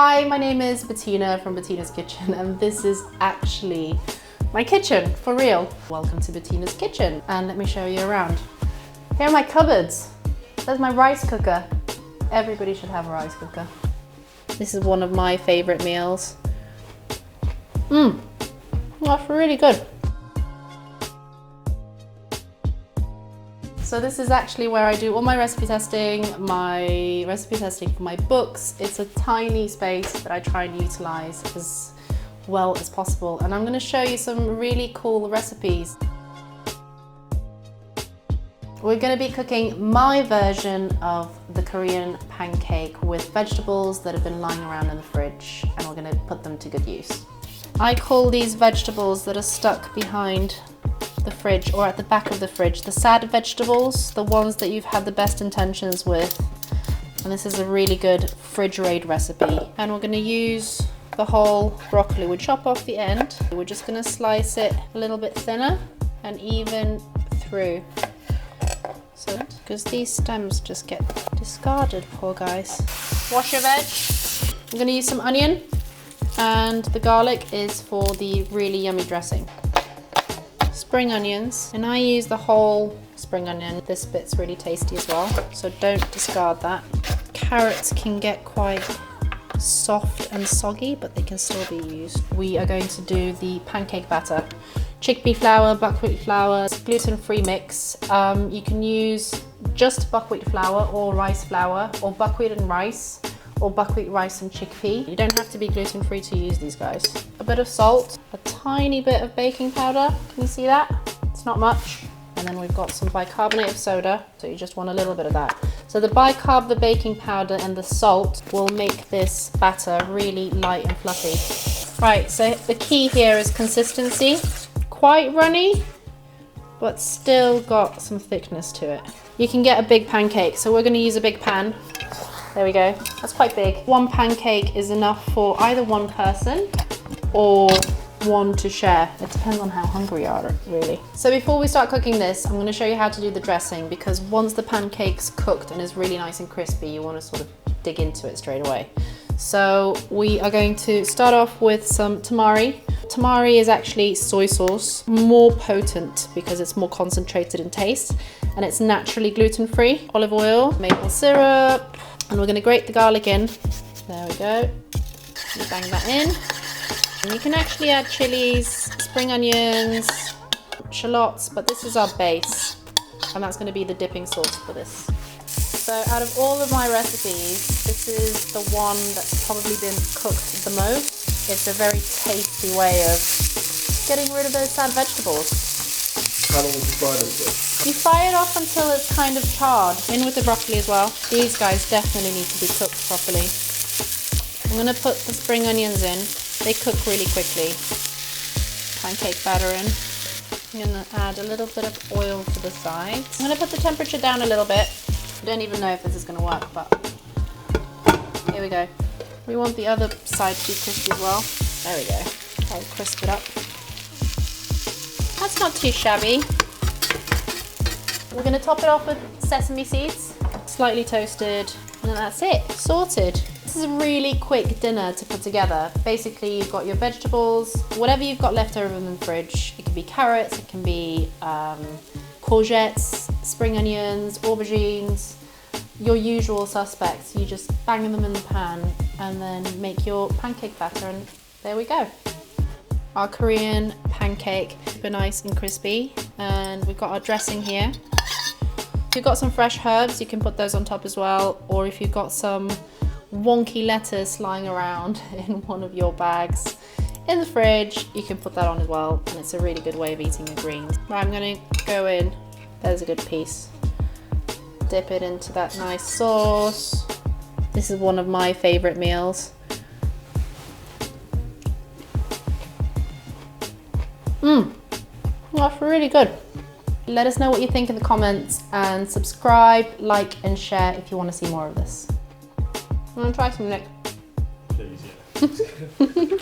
Hi, my name is Bettina from Bettina's Kitchen, and this is actually my kitchen, for real. Welcome to Bettina's Kitchen, and let me show you around. Here are my cupboards. There's my rice cooker. Everybody should have a rice cooker. This is one of my favorite meals. That's really good. So this is actually where I do all my recipe testing for my books. It's a tiny space that I try and utilize as well as possible. And I'm gonna show you some really cool recipes. We're gonna be cooking my version of the Korean pancake with vegetables that have been lying around in the fridge, and we're gonna put them to good use. I call these vegetables that are stuck behind the fridge or at the back of the fridge the sad vegetables, the ones that you've had the best intentions with. And this is a really good fridge raid recipe. And we're going to use the whole broccoli. We chop off the end. We're just going to slice it a little bit thinner and even through. So, because these stems just get discarded, poor guys. Wash your veg. I'm going to use some onion, and the garlic is for the really yummy dressing. Spring onions, and I use the whole spring onion. This bit's really tasty as well, so don't discard that. Carrots can get quite soft and soggy, but they can still be used. We are going to do the pancake batter. Chickpea flour, buckwheat flour, gluten-free mix. You can use just buckwheat flour or rice flour, or buckwheat and rice, or buckwheat rice and chickpea. You don't have to be gluten-free to use these guys. A bit of salt, a tiny bit of baking powder. Can you see that? It's not much. And then we've got some bicarbonate of soda, so you just want a little bit of that. So the bicarb, the baking powder, and the salt will make this batter really light and fluffy. Right, so the key here is consistency. Quite runny, but still got some thickness to it. You can get a big pancake, so we're gonna use a big pan. There we go, that's quite big. One pancake is enough for either one person or one to share. It depends on how hungry you are, really. So before we start cooking this, I'm gonna show you how to do the dressing, because once the pancake's cooked and is really nice and crispy, you wanna sort of dig into it straight away. So we are going to start off with some tamari. Tamari is actually soy sauce, more potent because it's more concentrated in taste, and it's naturally gluten-free. Olive oil, maple syrup, and we're going to grate the garlic in. There we go. You bang that in. And you can actually add chilies, spring onions, shallots, but this is our base, and that's going to be the dipping sauce for this. So out of all of my recipes, this is the one that's probably been cooked the most. It's a very tasty way of getting rid of those sad vegetables. How long would you fry this with? You fry it off until it's kind of charred. In with the broccoli as well. These guys definitely need to be cooked properly. I'm going to put the spring onions in. They cook really quickly. Pancake batter in. I'm going to add a little bit of oil to the sides. I'm going to put the temperature down a little bit. I don't even know if this is going to work, but here we go. We want the other side to be crispy as well. There we go. I'll crisp it up. That's not too shabby. We're going to top it off with sesame seeds, slightly toasted, and that's it, sorted. This is a really quick dinner to put together. Basically, you've got your vegetables, whatever you've got left over in the fridge. It can be carrots, it can be courgettes, spring onions, aubergines, your usual suspects. You just bang them in the pan and then make your pancake batter, and there we go. Our Korean pancake, super nice and crispy, and we've got our dressing here. If you've got some fresh herbs, you can put those on top as well, or if you've got some wonky lettuce lying around in one of your bags in the fridge, you can put that on as well, and it's a really good way of eating your greens. Right, I'm gonna go in, there's a good piece. Dip it into that nice sauce. This is one of my favorite meals. That's really good. Let us know what you think in the comments, and subscribe, like, and share if you want to see more of this. I'm gonna try some, Nick. Please, yeah.